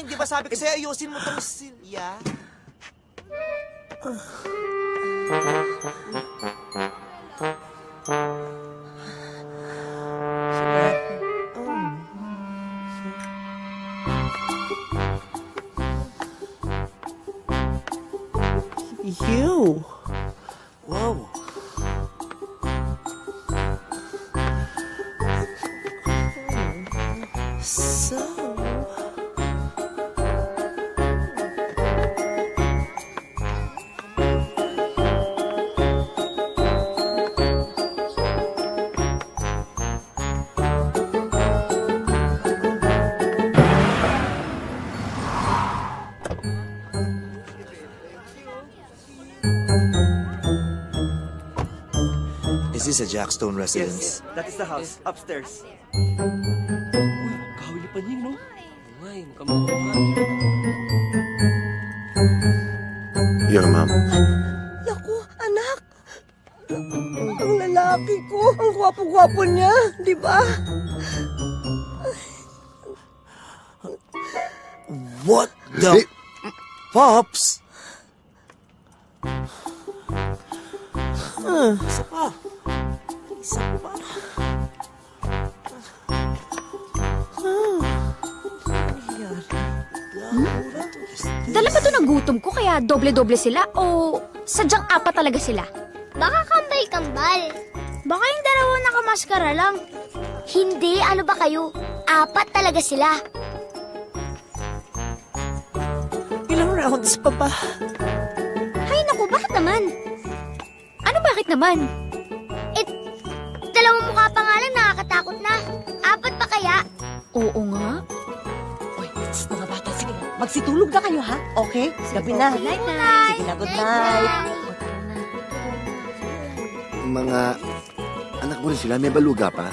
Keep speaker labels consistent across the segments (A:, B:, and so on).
A: morning. Di ba sabi ko sa'yo, ayusin mo itong silya?
B: You.
A: Wow.
B: So...
A: Is this a Jackstone residence?
C: Yes, that is the house. Upstairs.
D: Uy, kahuli pa niya, no? Ay, kamukha.
E: Your mom.
B: Naku, anak. Ang lalaki ko. Ang gwapo-gwapo niya. Di ba?
A: What the... Pops? Isa pa. Isa pa.
F: Dala ba ito ng gutom ko kaya doble-doble sila o sadyang apat talaga sila?
G: Baka kambal-kambal.
F: Baka yung dalawa nakamaskara lang.
G: Hindi, ano ba kayo? Apat talaga sila.
B: Ilang rounds pa ba?
F: Hay naku, bakit naman? Ano bakit naman?
G: Dalawang mukha pa nga lang, nakakatakot na. Apat pa kaya?
F: Oo nga.
B: Uy, mga bata, sige. Magsitulog na kayo, ha? Okay? Gabi na.
F: Good night, Nay.
B: Sige na, good night.
E: Mga anak mo rin sila, may baluga pa.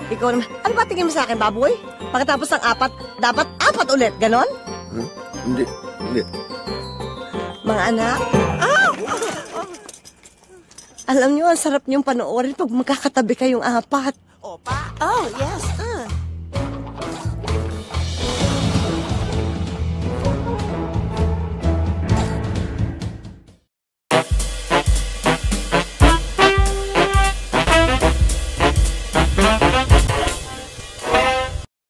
B: Ikaw naman. Ano ba tingin mo sa akin, baboy? Pagkatapos ng apat, dapat apat ulit, ganon?
E: Hindi.
B: Mga anak? Alam niyo, ang sarap niyong panoorin pag magkakatabi kayong apat.
A: Opa?
B: Oh, yes.